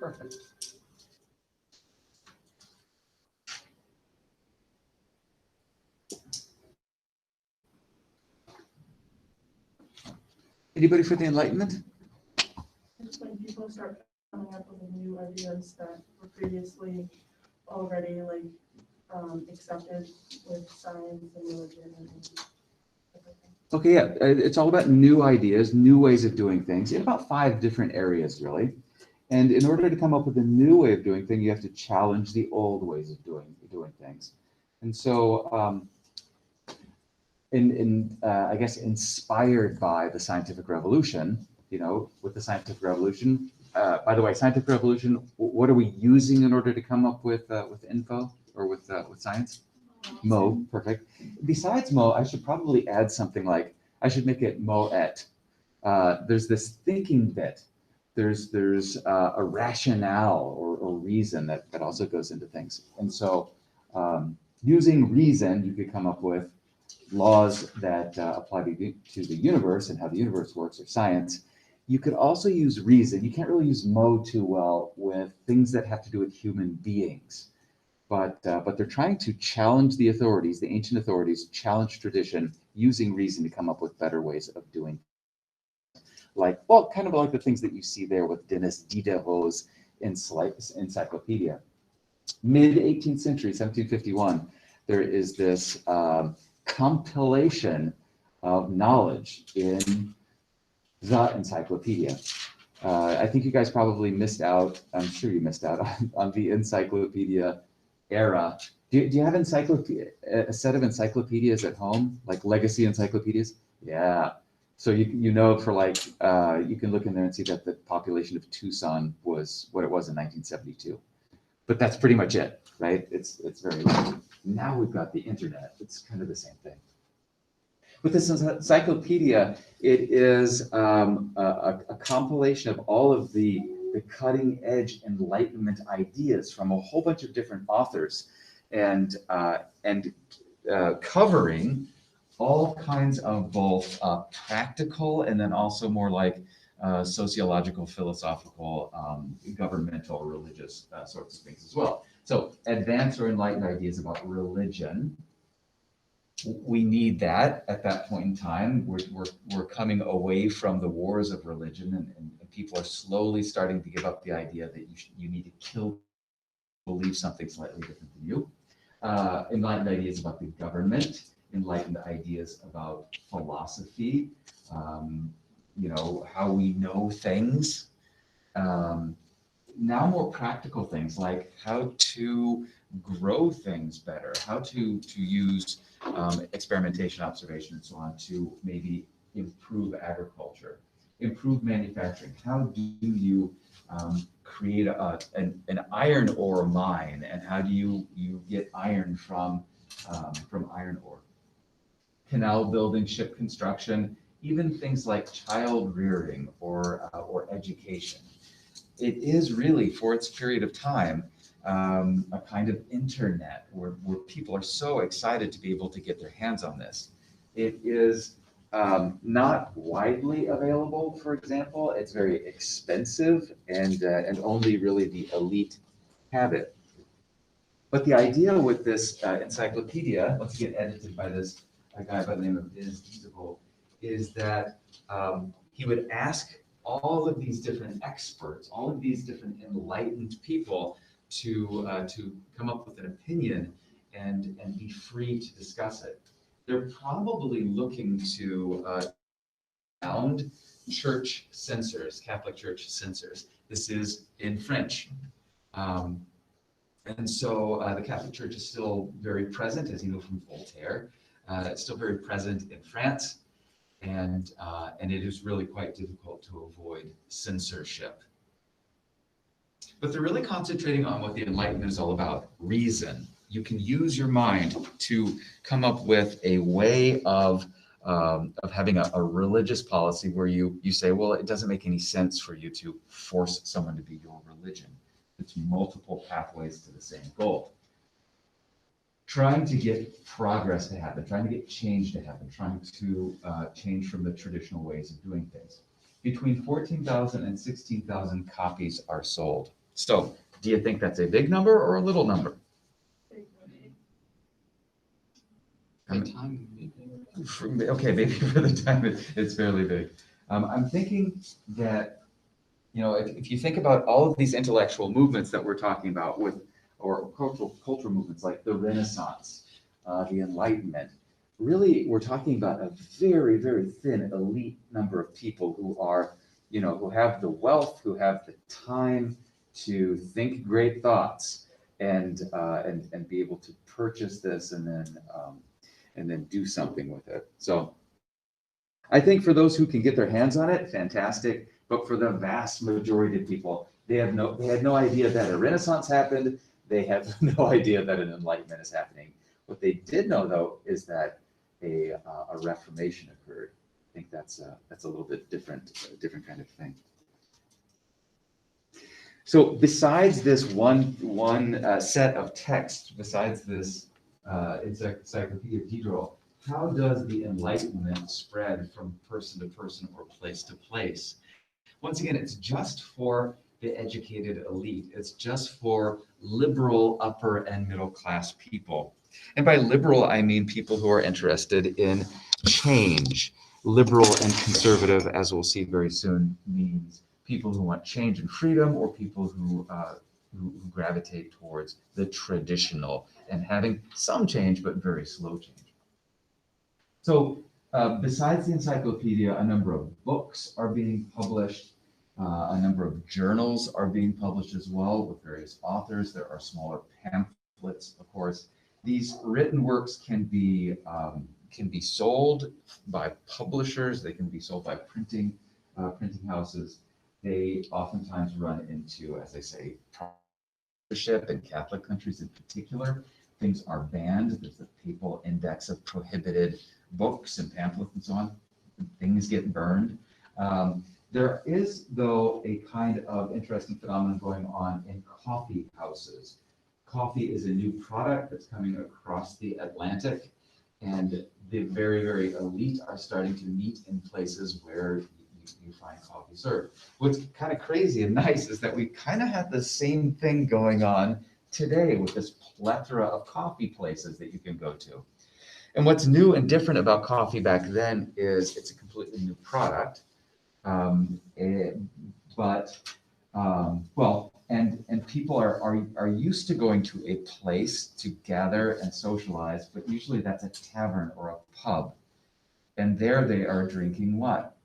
Perfect. Anybody for the Enlightenment? It's when people start coming up with new ideas that were previously already like accepted with science and religion and everything. Okay, yeah, it's all about new ideas, new ways of doing things in about 5 different areas, really. And in order to come up with a new way of doing things, you have to challenge the old ways of doing things. And so, I guess inspired by the scientific revolution, with the scientific revolution. By the way, scientific revolution. What are we using in order to come up with info or with science? Mo, perfect. Besides Mo, I should probably add something like I should make it Mo-et. There's this thinking bit. There's a rationale or reason that also goes into things. And so, using reason, you could come up with laws that apply to the universe and how the universe works, or science. You could also use reason. You can't really use Mo too well with things that have to do with human beings. But they're trying to challenge the authorities, the ancient authorities, challenge tradition using reason to come up with better ways of doing things. Kind of like the things that you see there with Denis Diderot's encyclopedia. Mid-18th century, 1751, there is this compilation of knowledge in the encyclopedia. I think you guys probably missed out, I'm sure you missed out on the encyclopedia era. Do you have a set of encyclopedias at home, like legacy encyclopedias? Yeah. So you can look in there and see that the population of Tucson was what it was in 1972. But that's pretty much it, right? It's very low. Now we've got the internet. It's kind of the same thing. With this encyclopedia, it is a compilation of all of the cutting edge Enlightenment ideas from a whole bunch of different authors, and covering all kinds of both practical and then also more like sociological, philosophical, governmental, religious sorts of things as well. So advanced or enlightened ideas about religion. We need that at that point in time. We're coming away from the wars of religion, and people are slowly starting to give up the idea that you need to kill, believe something slightly different than you. Enlightened ideas about the government, enlightened ideas about philosophy, how we know things. Now more practical things like how to grow things better, how to use experimentation, observation, and so on to maybe improve agriculture, improve manufacturing. How do you create an iron ore mine, and how do you get iron from iron ore? Canal building, ship construction, even things like child rearing or education. It is really, for its period of time, a kind of internet where people are so excited to be able to get their hands on this. It is not widely available, for example. It's very expensive, and only really the elite have it. But the idea with this encyclopedia, once again edited by this guy by the name of Denis Diderot, is that he would ask all of these different experts, all of these different enlightened people to come up with an opinion and be free to discuss it. They're probably looking to found church censors, Catholic Church censors. This is in French. And so the Catholic Church is still very present, as you know from Voltaire. It's still very present in France, and it is really quite difficult to avoid censorship. But they're really concentrating on what the Enlightenment is all about, reason. You can use your mind to come up with a way of having a religious policy where you say, well, it doesn't make any sense for you to force someone to be your religion. It's multiple pathways to the same goal. Trying to get progress to happen, trying to get change to happen, trying to change from the traditional ways of doing things. Between 14,000 and 16,000 copies are sold. So do you think that's a big number or a little number? The time, maybe. Okay, maybe for the time it's fairly big. I'm thinking that, you know, if you think about all of these intellectual movements that we're talking about or cultural movements like the Renaissance, the Enlightenment, really we're talking about a very, very thin elite number of people who are, you know, who have the wealth, who have the time to think great thoughts and be able to purchase this and then do something with it. So I think for those who can get their hands on it, fantastic. But for the vast majority of people, they had no idea that a Renaissance happened. They have no idea that an Enlightenment is happening. What they did know, though, is that a Reformation occurred. I think that's a little bit different kind of thing. So besides this one set of text, besides this Encyclopedia Diderot, how does the Enlightenment spread from person to person or place to place? Once again, it's just for the educated elite. It's just for liberal upper and middle class people. And by liberal, I mean people who are interested in change. Liberal and conservative, as we'll see very soon, means people who want change and freedom, or people who gravitate towards the traditional and having some change, but very slow change. So besides the encyclopedia, a number of books are being published. A number of journals are being published as well with various authors. There are smaller pamphlets, of course. These written works can be sold by publishers. They can be sold by printing houses. They oftentimes run into, as I say, censorship in Catholic countries in particular. Things are banned. There's the papal index of prohibited books and pamphlets and so on. Things get burned. There is, though, a kind of interesting phenomenon going on in coffee houses. Coffee is a new product that's coming across the Atlantic, and the very, very elite are starting to meet in places where you find coffee served. What's kind of crazy and nice is that we kind of have the same thing going on today with this plethora of coffee places that you can go to. And what's new and different about coffee back then is it's a completely new product. And people are used to going to a place to gather and socialize, but usually that's a tavern or a pub. And there they are drinking what?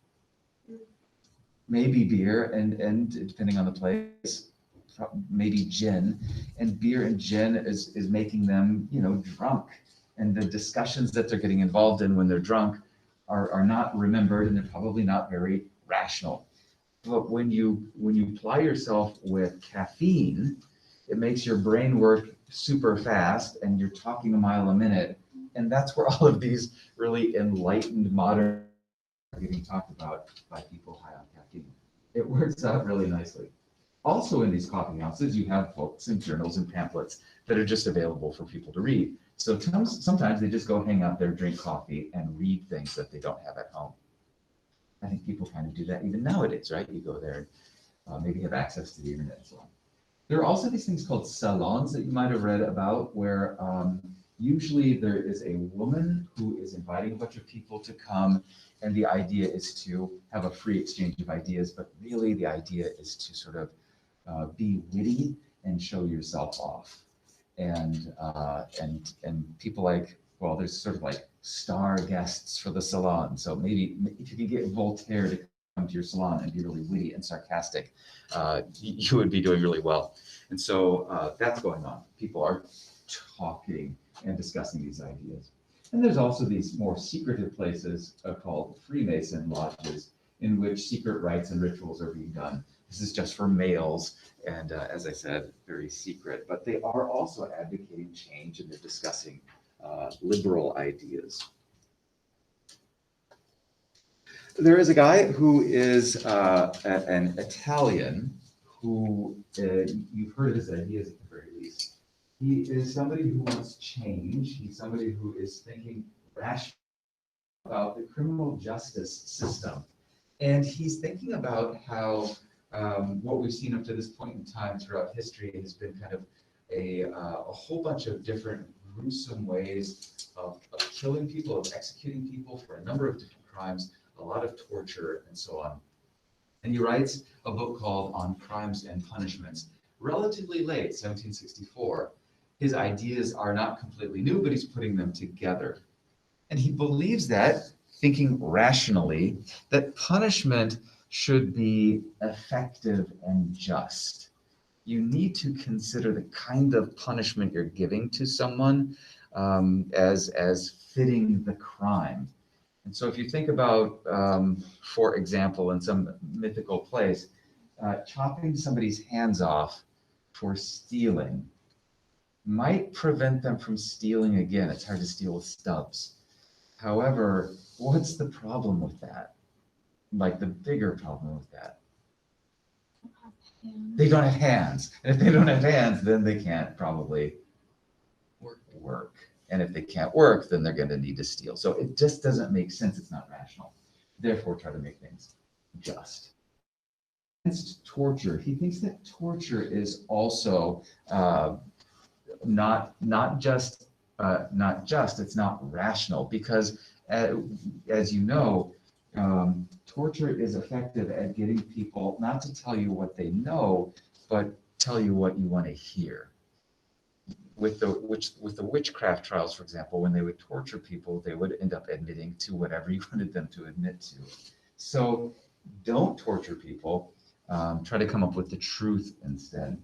Maybe beer and depending on the place, maybe gin. And beer and gin is making them, you know, drunk. And the discussions that they're getting involved in when they're drunk are not remembered, and they're probably not very rational. But when you ply yourself with caffeine, it makes your brain work super fast, and you're talking a mile a minute. And that's where all of these really enlightened modern are getting talked about by people high on caffeine. It works out really nicely. Also in these coffee houses, you have books and journals and pamphlets that are just available for people to read. So sometimes they just go hang out there, drink coffee, and read things that they don't have at home. I think people kind of do that even nowadays, right? You go there and maybe have access to the internet and so on. There are also these things called salons that you might have read about, where usually there is a woman who is inviting a bunch of people to come, and the idea is to have a free exchange of ideas, but really the idea is to sort of be witty and show yourself off. And people like, well, there's sort of like star guests for the salon. So maybe if you could get Voltaire to come to your salon and be really witty and sarcastic, you would be doing really well. And so that's going on. People are talking and discussing these ideas. And there's also these more secretive places called Freemason lodges, in which secret rites and rituals are being done. This is just for males, and as I said, very secret. But they are also advocating change, and they're discussing liberal ideas. There is a guy who is an Italian who, you've heard of his ideas at the very least. He is somebody who wants change. He's somebody who is thinking rationally about the criminal justice system. And he's thinking about how what we've seen up to this point in time throughout history has been kind of a whole bunch of different gruesome ways of killing people, of executing people for a number of different crimes, a lot of torture and so on. And he writes a book called On Crimes and Punishments, relatively late, 1764. His ideas are not completely new, but he's putting them together. And he believes that, thinking rationally, that punishment should be effective and just. You need to consider the kind of punishment you're giving to someone as fitting the crime. And so if you think about, for example, in some mythical place, chopping somebody's hands off for stealing might prevent them from stealing again. It's hard to steal with stubs. However, what's the problem with that? Like the bigger problem with that? They don't have hands. And if they don't have hands, then they can't probably work. And if they can't work, then they're going to need to steal. So it just doesn't make sense. It's not rational. Therefore, try to make things just. Against torture, he thinks that torture is also not just. It's not rational because, as you know, torture is effective at getting people not to tell you what they know, but tell you what you want to hear. With the witchcraft trials, for example, when they would torture people, they would end up admitting to whatever you wanted them to admit to. So don't torture people. Try to come up with the truth instead.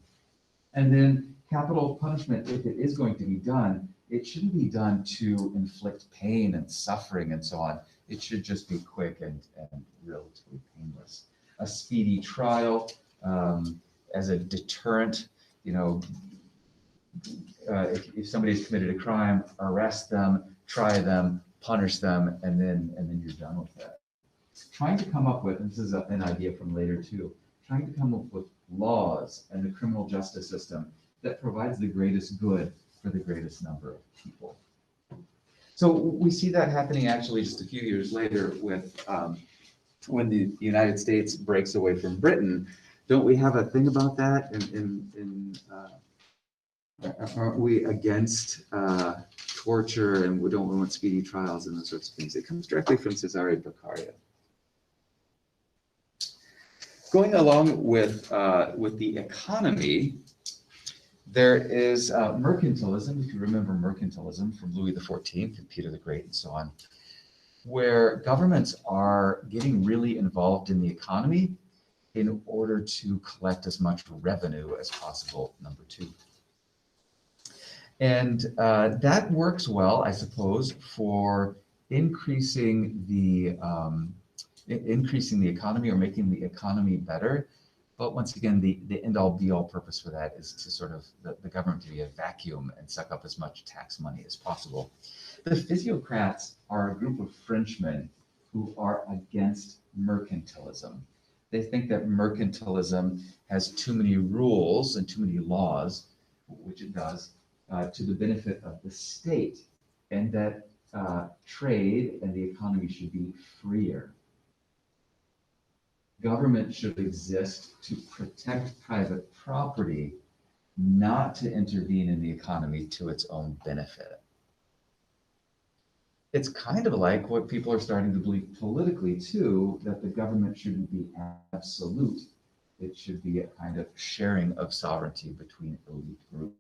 And then capital punishment, if it is going to be done, it shouldn't be done to inflict pain and suffering and so on. It should just be quick and relatively painless. A speedy trial as a deterrent, if somebody's committed a crime, arrest them, try them, punish them, and then you're done with it. Trying to come up with, and this is an idea from later too, trying to come up with laws and the criminal justice system that provides the greatest good for the greatest number of people. So we see that happening actually just a few years later with when the United States breaks away from Britain. Don't we have a thing about that? Aren't we against torture and we don't want speedy trials and those sorts of things? It comes directly from Cesare Beccaria. Going along with the economy, there is mercantilism, if you remember mercantilism from Louis XIV and Peter the Great and so on, where governments are getting really involved in the economy in order to collect as much revenue as possible, number two. And that works well, I suppose, for increasing the economy or making the economy better. But once again, the end-all be-all purpose for that is to sort of the government to be a vacuum and suck up as much tax money as possible. The physiocrats are a group of Frenchmen who are against mercantilism. They think that mercantilism has too many rules and too many laws, which it does, to the benefit of the state, and that trade and the economy should be freer. Government should exist to protect private property, not to intervene in the economy to its own benefit. It's kind of like what people are starting to believe politically too, that the government shouldn't be absolute. It should be a kind of sharing of sovereignty between elite groups.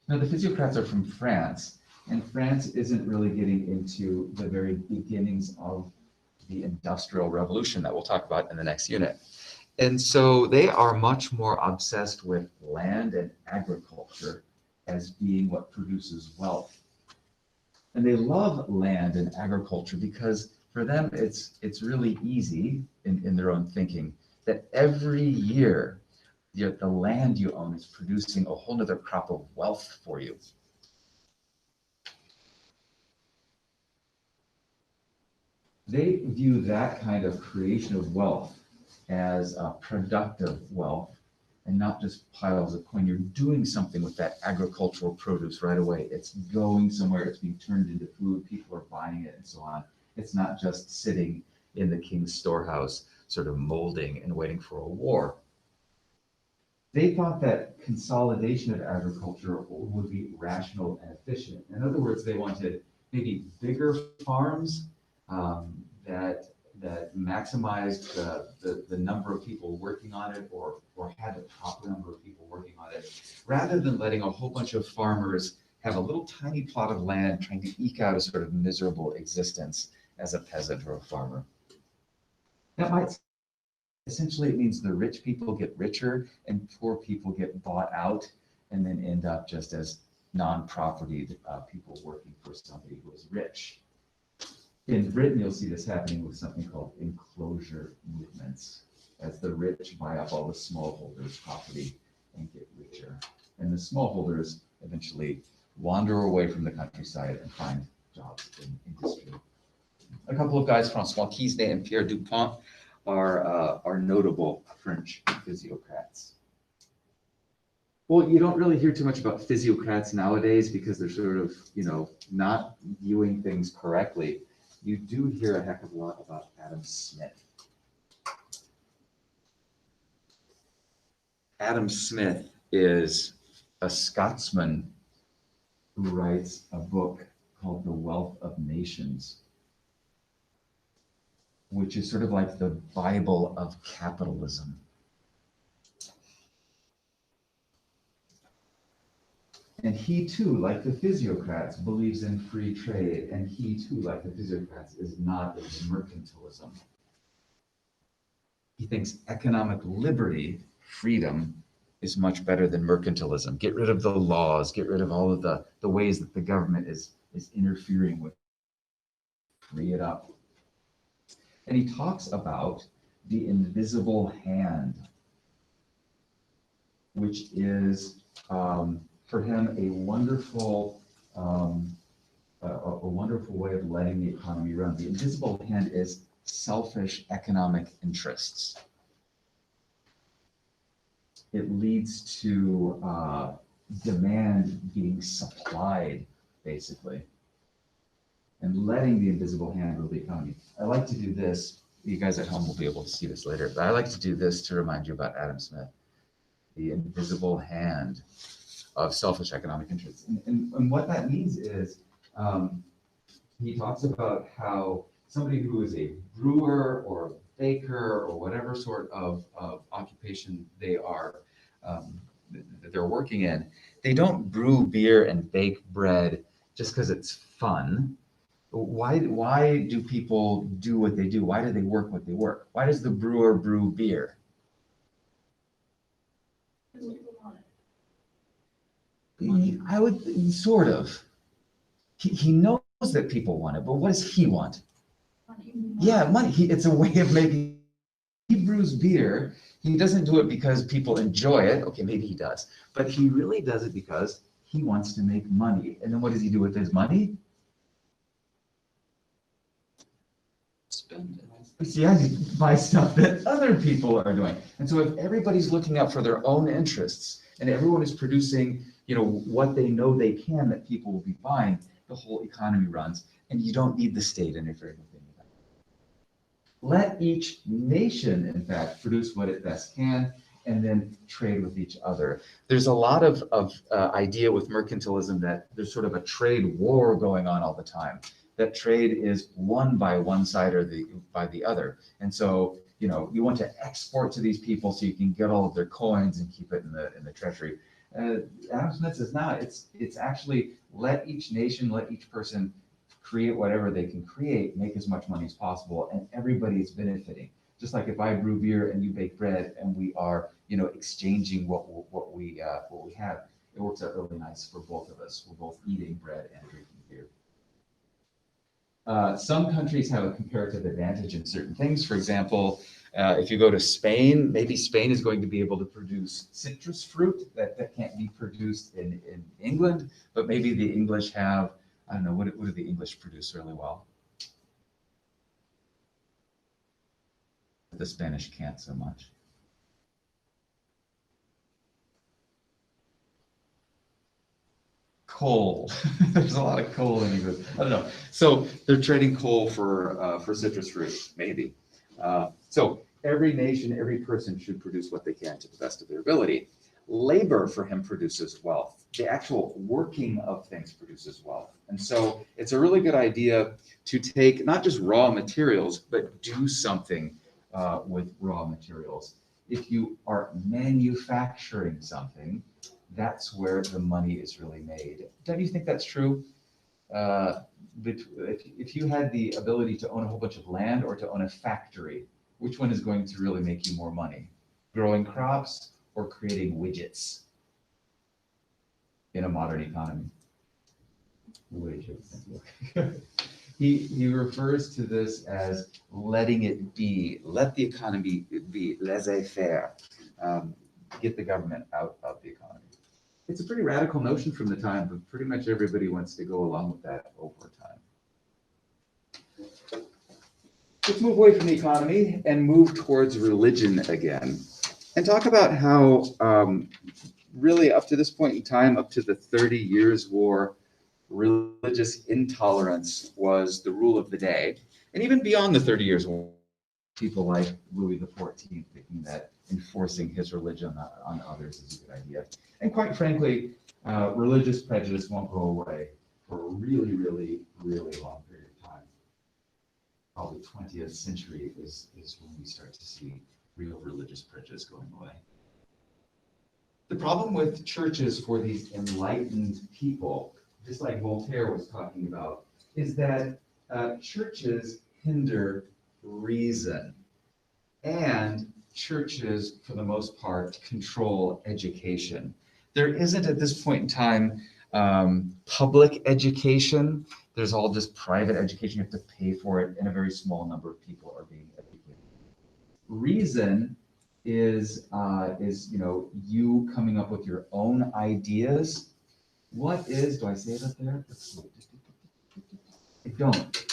Now, the physiocrats are from France, and France isn't really getting into the very beginnings of the Industrial Revolution that we'll talk about in the next unit. And so they are much more obsessed with land and agriculture as being what produces wealth. And they love land and agriculture because for them it's really easy in their own thinking that every year the land you own is producing a whole nother crop of wealth for you. They view that kind of creation of wealth as productive wealth and not just piles of coin. You're doing something with that agricultural produce right away. It's going somewhere, it's being turned into food, people are buying it and so on. It's not just sitting in the king's storehouse sort of molding and waiting for a war. They thought that consolidation of agriculture would be rational and efficient. In other words, they wanted maybe bigger farms that maximized the number of people working on it, or had the proper number of people working on it, rather than letting a whole bunch of farmers have a little tiny plot of land trying to eke out a sort of miserable existence as a peasant or a farmer. That might essentially, it means the rich people get richer and poor people get bought out and then end up just as non-propertied people working for somebody who is rich. In Britain, you'll see this happening with something called enclosure movements, as the rich buy up all the smallholders' property and get richer. And the smallholders eventually wander away from the countryside and find jobs in industry. A couple of guys, Francois Quesnay and Pierre Dupont, are notable French physiocrats. Well, you don't really hear too much about physiocrats nowadays because they're sort of, not viewing things correctly. You do hear a heck of a lot about Adam Smith. Adam Smith is a Scotsman who writes a book called The Wealth of Nations, which is sort of like the Bible of capitalism. And he too, like the physiocrats, believes in free trade, and he too, like the physiocrats, is not in mercantilism. He thinks economic liberty, freedom, is much better than mercantilism. Get rid of the laws, get rid of all of the ways that the government is interfering with, free it up. And he talks about the invisible hand, which is for him a wonderful way of letting the economy run. The invisible hand is selfish economic interests. It leads to demand being supplied, basically, and letting the invisible hand rule the economy. I like to do this. You guys at home will be able to see this later, but I like to do this to remind you about Adam Smith, the invisible hand of selfish economic interests. And what that means is he talks about how somebody who is a brewer or a baker or whatever sort of occupation they're working in, they don't brew beer and bake bread just because it's fun. Why do people do what they do? Why do they work what they work? Why does the brewer brew beer? I would sort of. He knows that people want it, but what does he want? Money. Yeah, money. It's a way of making. He brews beer. He doesn't do it because people enjoy it. Okay, maybe he does, but he really does it because he wants to make money. And then what does he do with his money? Spend it. Yeah, he buys stuff that other people are doing. And so if everybody's looking out for their own interests and everyone is producing, what they know they can that people will be buying, the whole economy runs, and you don't need the state interfering with any of that. Let each nation, in fact, produce what it best can, and then trade with each other. There's a lot of idea with mercantilism that there's sort of a trade war going on all the time. That trade is won by one side or by the other. And so, you want to export to these people so you can get all of their coins and keep it in the treasury. Adam Smith says, no, it's actually let each nation, let each person create whatever they can create, make as much money as possible, and everybody is benefiting. Just like if I brew beer and you bake bread and we are, exchanging what we have, it works out really nice for both of us. We're both eating bread and drinking beer. Some countries have a comparative advantage in certain things. For example, if you go to Spain, maybe Spain is going to be able to produce citrus fruit that can't be produced in England, but maybe the English have, I don't know, what do the English produce really well? The Spanish can't so much. Coal. There's a lot of coal in England. I don't know. So they're trading coal for citrus fruit, maybe. So every nation, every person should produce what they can to the best of their ability. Labor for him produces wealth. The actual working of things produces wealth. And so it's a really good idea to take not just raw materials, but do something with raw materials. If you are manufacturing something, that's where the money is really made. Don't you think that's true? If you had the ability to own a whole bunch of land or to own a factory, which one is going to really make you more money? Growing crops or creating widgets in a modern economy? Widgets. He refers to this as letting it be. Let the economy be, laissez-faire. Get the government out of the economy. It's a pretty radical notion from the time, but pretty much everybody wants to go along with that over time. Let's move away from the economy and move towards religion again, and talk about how really up to this point in time, up to the 30 Years' War, religious intolerance was the rule of the day. And even beyond the 30 Years' War, people like Louis XIV thinking that enforcing his religion on others is a good idea. And quite frankly, religious prejudice won't go away for a really, really, really long period of time. Probably 20th century is when we start to see real religious prejudice going away. The problem with churches for these enlightened people, just like Voltaire was talking about, is that churches hinder reason, and churches, for the most part, control education. There isn't at this point in time public education. There's all just private education. You have to pay for it, and a very small number of people are being educated. Reason is you coming up with your own ideas. What is, do I say it up there? I don't.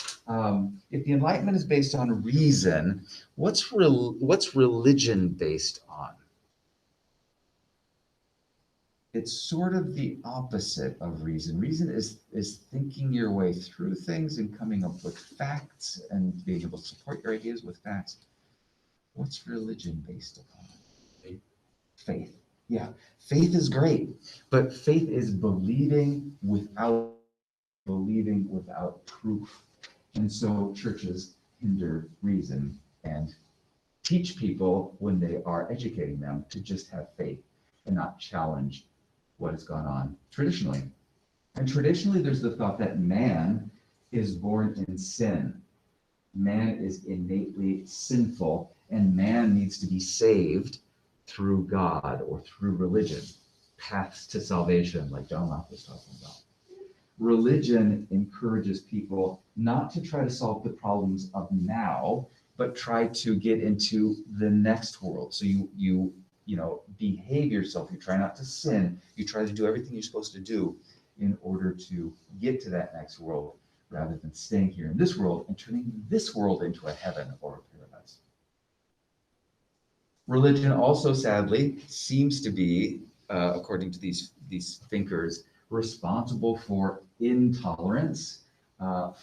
If the Enlightenment is based on reason, what's religion based on? It's sort of the opposite of reason. Reason is thinking your way through things and coming up with facts and being able to support your ideas with facts. What's religion based upon? Faith. Yeah, faith is great, but faith is believing without proof. And so churches hinder reason and teach people when they are educating them to just have faith and not challenge what has gone on traditionally. And traditionally, there's the thought that man is born in sin. Man is innately sinful, and man needs to be saved through God or through religion. Paths to salvation, like John Locke was talking about. Religion encourages people not to try to solve the problems of now, but try to get into the next world. So you behave yourself. You try not to sin. You try to do everything you're supposed to do in order to get to that next world, rather than staying here in this world and turning this world into a heaven or a paradise. Religion also, sadly, seems to be, according to these thinkers, responsible for intolerance,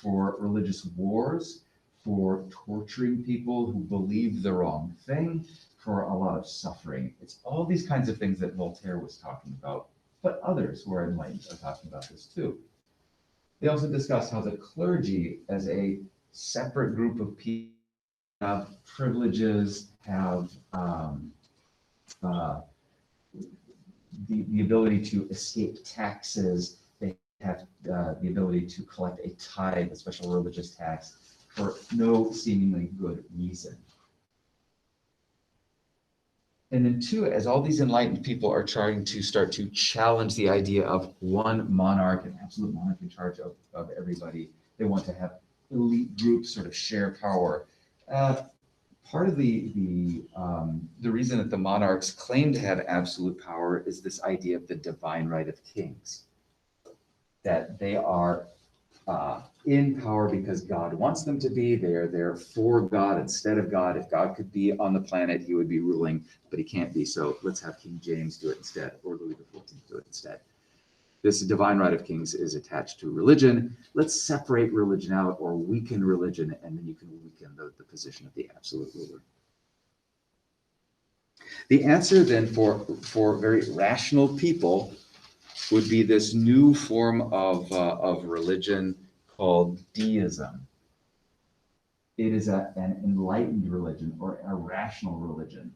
for religious wars, for torturing people who believe the wrong thing, for a lot of suffering. It's all these kinds of things that Voltaire was talking about, but others who are enlightened are talking about this too. They also discuss how the clergy, as a separate group of people, have privileges, have the ability to escape taxes. They have the ability to collect a tithe, a special religious tax, for no seemingly good reason. And then two, as all these enlightened people are trying to start to challenge the idea of one monarch, an absolute monarch in charge of everybody, they want to have elite groups sort of share power. Part of the reason that the monarchs claim to have absolute power is this idea of the divine right of kings, that they are in power because God wants them to be. They are there for God instead of God. If God could be on the planet, he would be ruling, but he can't be. So let's have King James do it instead, or Louis XIV do it instead. This divine right of kings is attached to religion. Let's separate religion out or weaken religion, and then you can weaken the position of the absolute ruler. The answer then for very rational people would be this new form of religion called deism. It is an enlightened religion or a rational religion.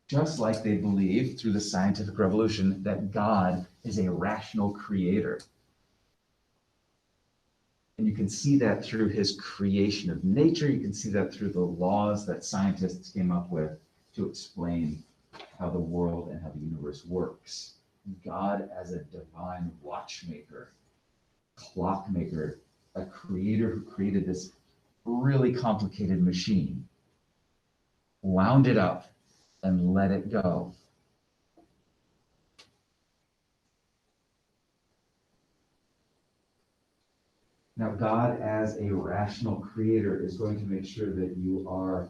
Just like they believe through the scientific revolution that God is a rational creator. And you can see that through his creation of nature. You can see that through the laws that scientists came up with to explain how the world and how the universe works. God as a divine watchmaker, clockmaker, a creator who created this really complicated machine, wound it up and let it go. Now, God as a rational creator is going to make sure that you are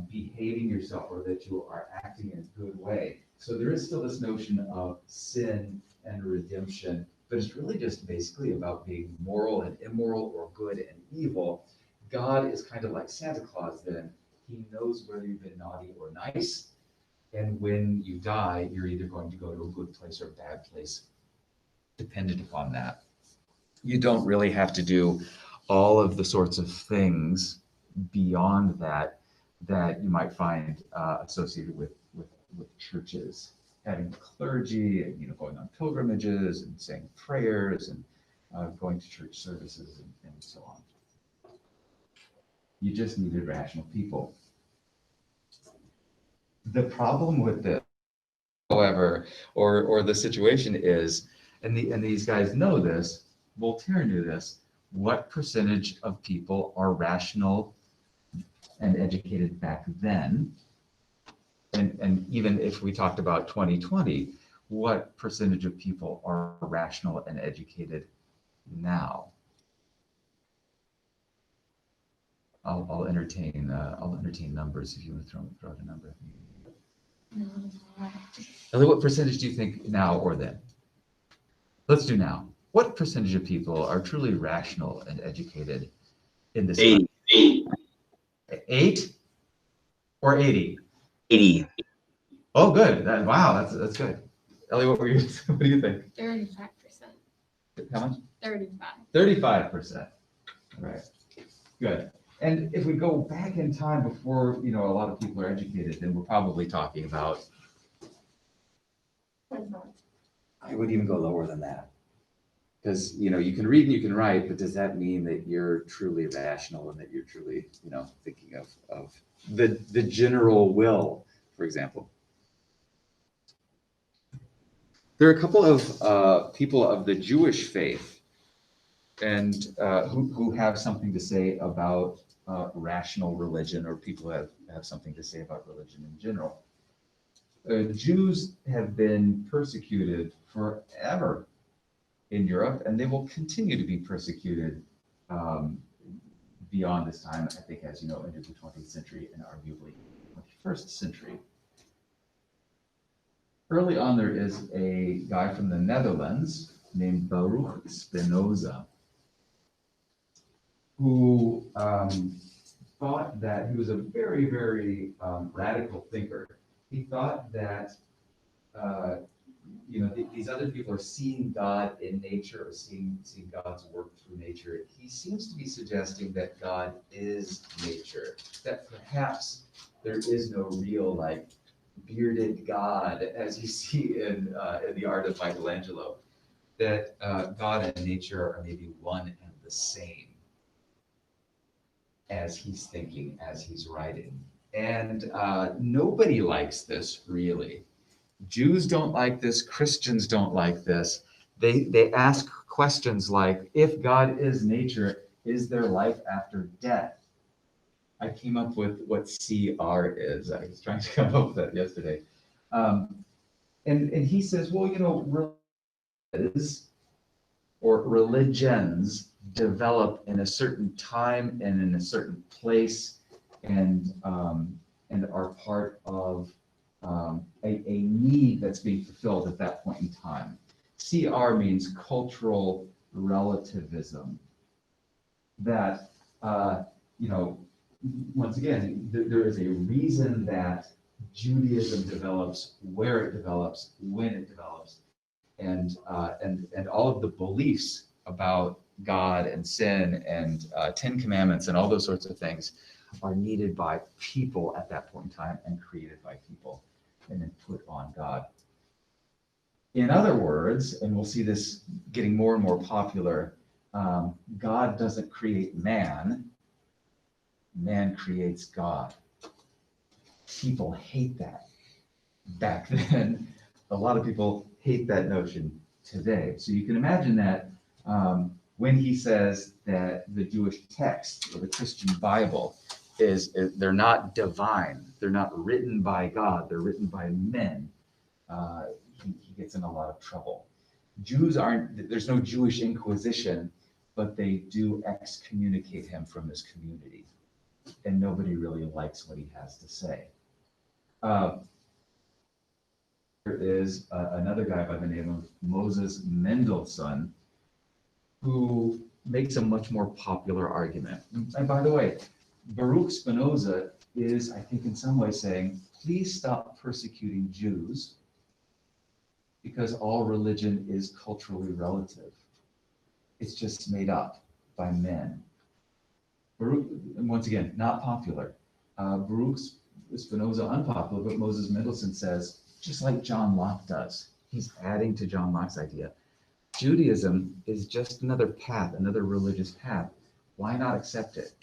behaving yourself or that you are acting in a good way. So there is still this notion of sin and redemption, but it's really just basically about being moral and immoral or good and evil. God is kind of like Santa Claus then. He knows whether you've been naughty or nice. And when you die, you're either going to go to a good place or a bad place, dependent upon that. You don't really have to do all of the sorts of things beyond that that you might find associated with churches, having clergy, and going on pilgrimages and saying prayers and going to church services and so on. You just needed rational people. The problem with this, however, or the situation is, and these guys know this, Voltaire knew this, what percentage of people are rational and educated back then? And even if we talked about 2020, what percentage of people are rational and educated now? I'll entertain numbers if you want to throw out a number. Ellie, what percentage do you think now or then? Let's do now. What percentage of people are truly rational and educated in this? 80. 8 or 80? 80. Oh, good. Wow, that's good. Ellie, what do you think? 35%. How much? 35. 35%. All right. Good. And if we go back in time before, a lot of people are educated, then we're probably talking about, I would even go lower than that. Because, you can read and you can write, but does that mean that you're truly rational and that you're truly, thinking of the general will, for example? There are a couple of people of the Jewish faith and who have something to say about rational religion, or people have something to say about religion in general. Jews have been persecuted forever in Europe, and they will continue to be persecuted beyond this time, I think, as into the 20th century and arguably 21st century. Early on, there is a guy from the Netherlands named Baruch Spinoza, who thought that he was a very, very radical thinker. He thought that these other people are seeing God in nature, or seeing God's work through nature. He seems to be suggesting that God is nature, that perhaps there is no real bearded God as you see in the art of Michelangelo, that God and nature are maybe one and the same as he's thinking, as he's writing. And nobody likes this, really. Jews don't like this, Christians don't like this. They ask questions like, if God is nature, is there life after death? I came up with what CR is. I was trying to come up with that yesterday. And he says, well, religions develop in a certain time and in a certain place, and are part of a need that's being fulfilled at that point in time. CR means cultural relativism. That once again, there is a reason that Judaism develops, where it develops, when it develops, and all of the beliefs about God and sin and Ten Commandments and all those sorts of things are needed by people at that point in time and created by people and then put on God. In other words, and we'll see this getting more and more popular, God doesn't create man, man creates God. People hate that. Back then, a lot of people hate that notion today. So you can imagine that when he says that the Jewish text or the Christian Bible is they're not divine, they're not written by God, they're written by men, he gets in a lot of trouble. Jews aren't, there's no Jewish Inquisition, but they do excommunicate him from his community. And nobody really likes what he has to say. There is another guy by the name of Moses Mendelssohn who makes a much more popular argument. And by the way, Baruch Spinoza is, I think, in some way saying, please stop persecuting Jews because all religion is culturally relative. It's just made up by men. Baruch, and once again, not popular. Baruch Spinoza, unpopular, but Moses Mendelssohn says, just like John Locke does, he's adding to John Locke's idea. Judaism is just another path, another religious path. Why not accept it?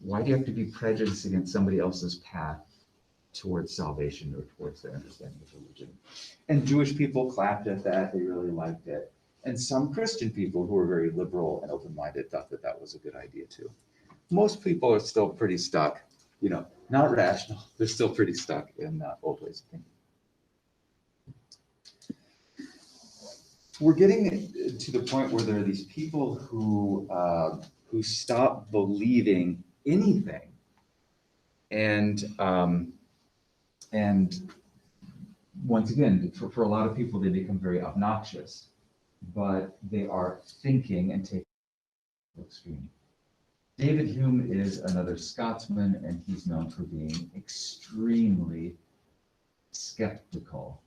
Why do you have to be prejudiced against somebody else's path towards salvation or towards their understanding of religion? And Jewish people clapped at that. They really liked it. And some Christian people who were very liberal and open-minded thought that that was a good idea too. Most people are still pretty stuck, not rational. They're still pretty stuck in old ways of thinking. We're getting to the point where there are these people who stop believing anything, and once again, for a lot of people, they become very obnoxious, but they are thinking and taking the extreme. David Hume is another Scotsman, and he's known for being extremely skeptical.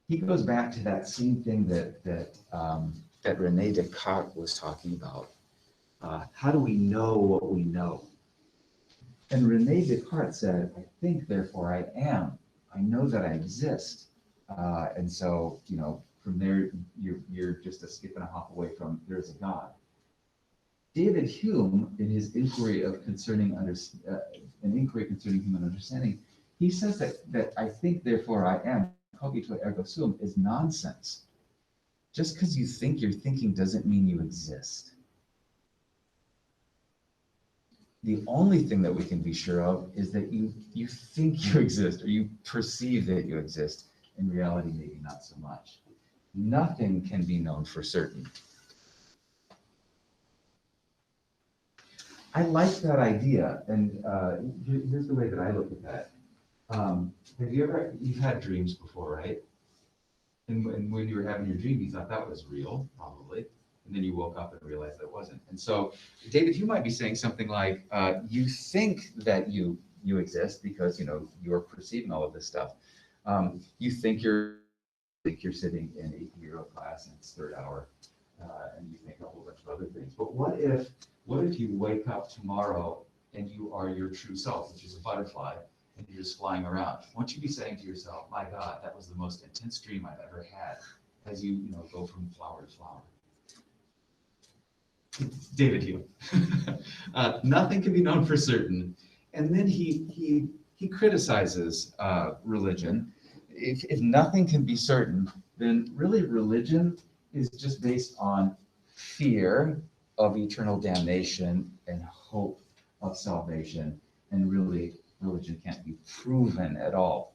He goes back to that same thing that René Descartes was talking about. How do we know what we know? And René Descartes said, I think, therefore I am. I know that I exist. And so, from there, you're just a skip and a hop away from there's a God. David Hume, in his inquiry concerning human understanding, he says that I think, therefore I am, cogito ergo sum, is nonsense. Just because you think you're thinking doesn't mean you exist. The only thing that we can be sure of is that you think you exist, or you perceive that you exist. In reality, maybe not so much. Nothing can be known for certain. I like that idea, and here's the way that I look at that. You've had dreams before, right? And when you were having your dream, you thought that was real, probably. And then you woke up and realized that it wasn't. And so, David, you might be saying something like, you think that you exist because, you're perceiving all of this stuff. You think you're sitting in a hero class and it's third hour, and you think a whole bunch of other things. But what if you wake up tomorrow and you are your true self, which is a butterfly, and you're just flying around? Won't you be saying to yourself, my God, that was the most intense dream I've ever had, as you go from flower to flower? David Hume. Nothing can be known for certain. And then he criticizes religion. If nothing can be certain, then really religion is just based on fear of eternal damnation and hope of salvation. And really, religion can't be proven at all.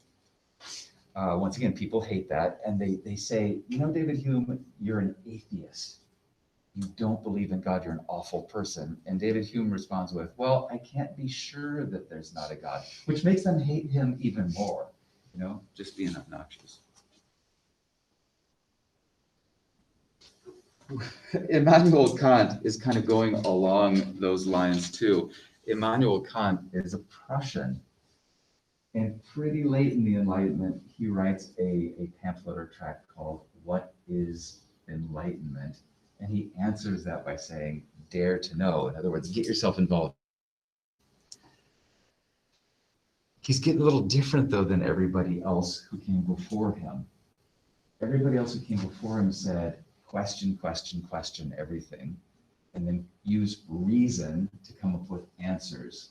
Once again, people hate that, and they say, David Hume, you're an atheist. You don't believe in God, you're an awful person. And David Hume responds with, well, I can't be sure that there's not a God, which makes them hate him even more, just being obnoxious. Immanuel Kant is kind of going along those lines too. Immanuel Kant is a Prussian, And pretty late in the Enlightenment, he writes a pamphlet or tract called What is Enlightenment? And he answers that by saying, dare to know. In other words, get yourself involved. He's getting a little different, though, than everybody else who came before him. Everybody else who came before him said, question, question, question everything, and then use reason to come up with answers.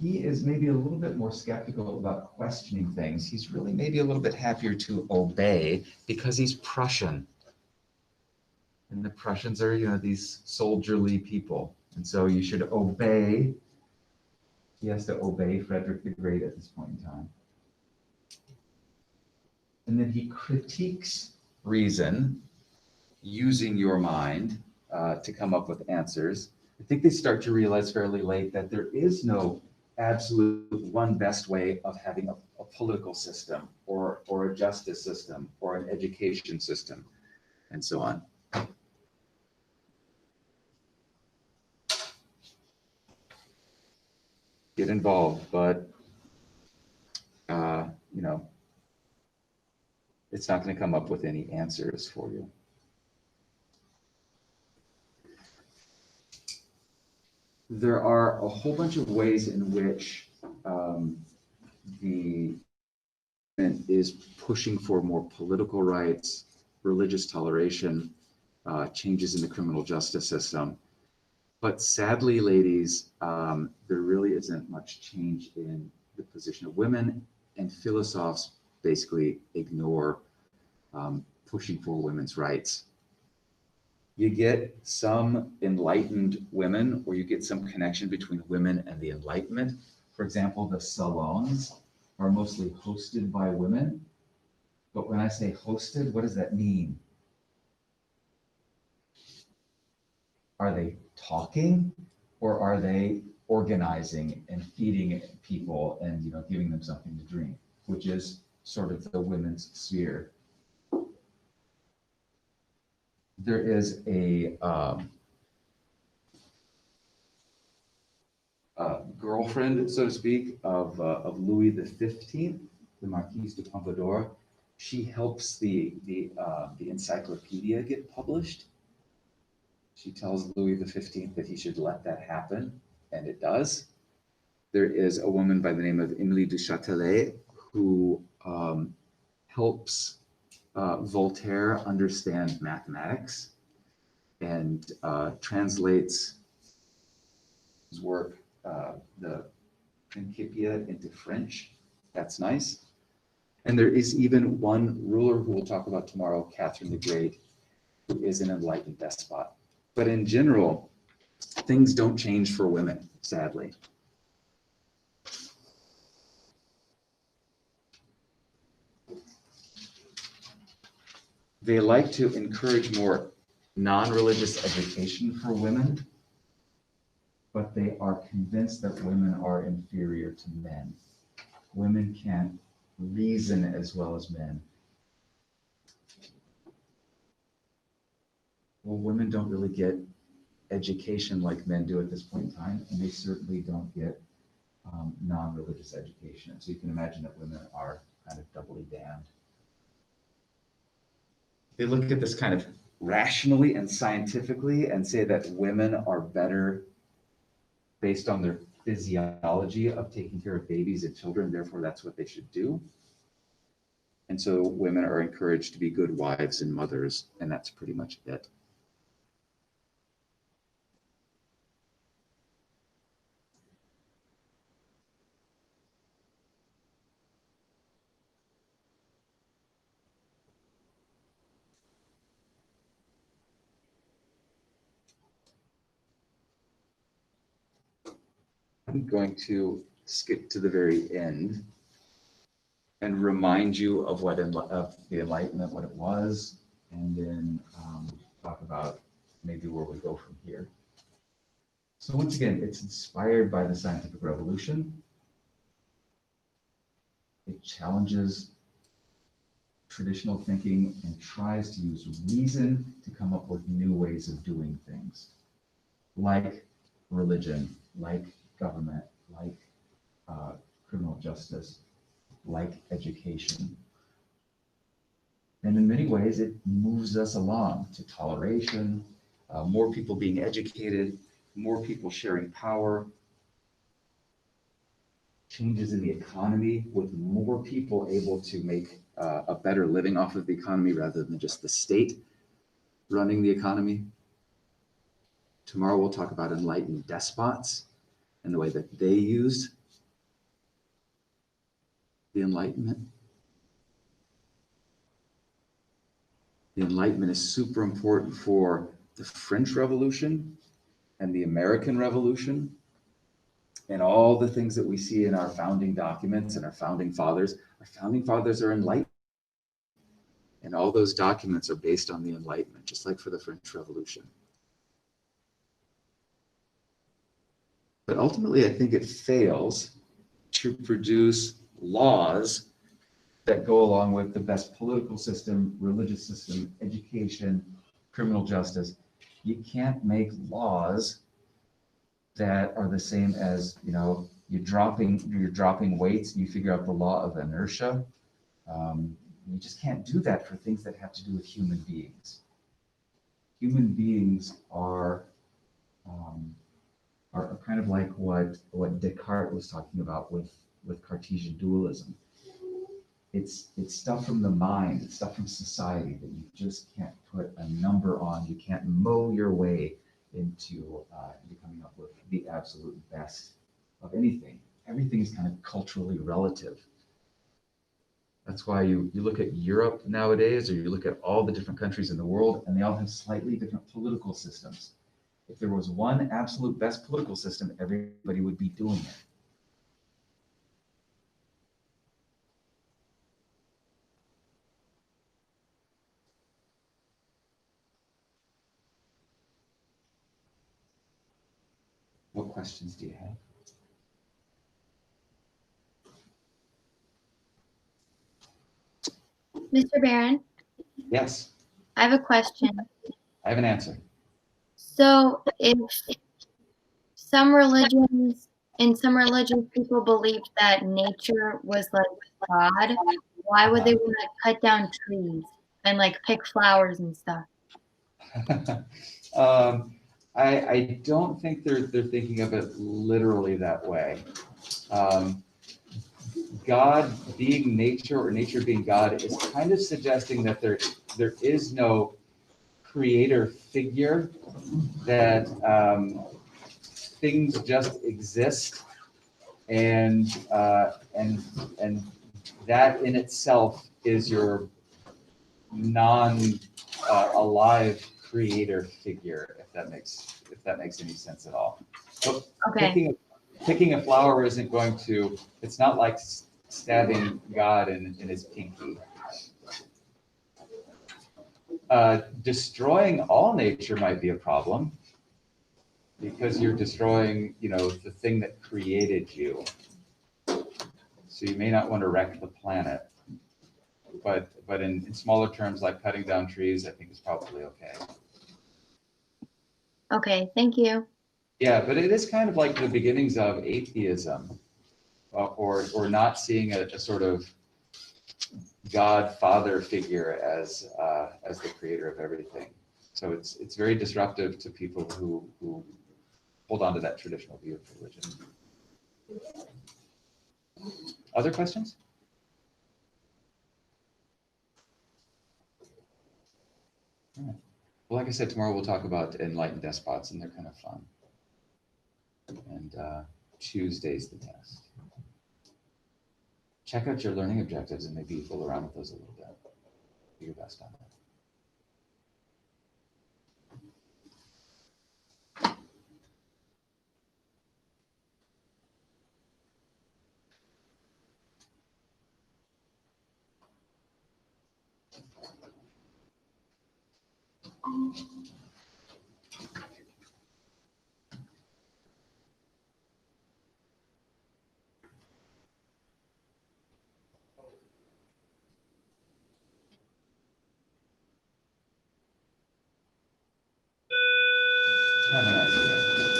He is maybe a little bit more skeptical about questioning things. He's really maybe a little bit happier to obey because he's Prussian. And the Prussians are, these soldierly people. And so you should obey. He has to obey Frederick the Great at this point in time. And then he critiques reason, using your mind to come up with answers. I think they start to realize fairly late that there is no absolute one best way of having a political system or a justice system or an education system and so on. Get involved, but it's not going to come up with any answers for you. There are a whole bunch of ways in which the movement is pushing for more political rights, religious toleration, changes in the criminal justice system. But sadly, ladies, there really isn't much change in the position of women, and philosophes basically ignore pushing for women's rights. You get some enlightened women, or you get some connection between women and the Enlightenment. For example, the salons are mostly hosted by women. But when I say hosted, what does that mean? Are they talking, or are they organizing and feeding people and giving them something to drink, which is sort of the women's sphere? There is a girlfriend, so to speak, of Louis XV, the Marquise de Pompadour. She helps the encyclopedia get published. She tells Louis XV that he should let that happen, and it does. There is a woman by the name of Emilie du Châtelet who helps Voltaire understand mathematics and translates his work, the Principia, into French. That's nice. And there is even one ruler who we'll talk about tomorrow, Catherine the Great, who is an enlightened despot. But in general, things don't change for women, sadly. They like to encourage more non-religious education for women, but they are convinced that women are inferior to men. Women can't reason as well as men. Well, women don't really get education like men do at this point in time, and they certainly don't get non-religious education. So you can imagine that women are kind of doubly damned. They look at this kind of rationally and scientifically and say that women are better based on their physiology of taking care of babies and children, therefore that's what they should do. And so women are encouraged to be good wives and mothers, and that's pretty much it. I'm going to skip to the very end and remind you of of the Enlightenment, what it was, and then talk about maybe where we go from here. So once again, it's inspired by the scientific revolution. It challenges traditional thinking and tries to use reason to come up with new ways of doing things, like religion, like government, like criminal justice, like education. And in many ways, it moves us along to toleration, more people being educated, more people sharing power, changes in the economy with more people able to make a better living off of the economy rather than just the state running the economy. Tomorrow we'll talk about enlightened despots and the way that they used the Enlightenment. The Enlightenment is super important for the French Revolution and the American Revolution and all the things that we see in our founding documents and our founding fathers. Our founding fathers are enlightened. And all those documents are based on the Enlightenment, just like for the French Revolution. But ultimately, I think it fails to produce laws that go along with the best political system, religious system, education, criminal justice. You can't make laws that are the same as, you're dropping weights, you figure out the law of inertia. You just can't do that for things that have to do with human beings. Human beings are kind of like what Descartes was talking about with Cartesian dualism. It's stuff from the mind, it's stuff from society that you just can't put a number on. You can't mow your way into coming up with the absolute best of anything. Everything is kind of culturally relative. That's why you look at Europe nowadays, or you look at all the different countries in the world, and they all have slightly different political systems. If there was one absolute best political system, everybody would be doing it. What questions do you have? Mr. Barron, Yes, I have a question. I have an answer. So if in some religions, people believed that nature was like God, why would they want to cut down trees and like pick flowers and stuff? I don't think they're thinking of it literally that way. God being nature or nature being God is kind of suggesting that there is no creator figure, that things just exist, and that in itself is your non-alive creator figure, if that makes any sense at all. So Okay. picking a flower isn't going to, it's not like stabbing God in his pinky. Destroying all nature might be a problem, because you're destroying, the thing that created you. So you may not want to wreck the planet, but in smaller terms, like cutting down trees, I think is probably okay. Okay, thank you. Yeah, but it is kind of like the beginnings of atheism, or not seeing a sort of God-Father figure as the creator of everything. So it's very disruptive to people who hold on to that traditional view of religion. Other questions? All right. Well, like I said, tomorrow we'll talk about enlightened despots, and they're kind of fun. And Tuesday's the test. Check out your learning objectives and maybe fool around with those a little bit. Do your best on that. Have a nice day.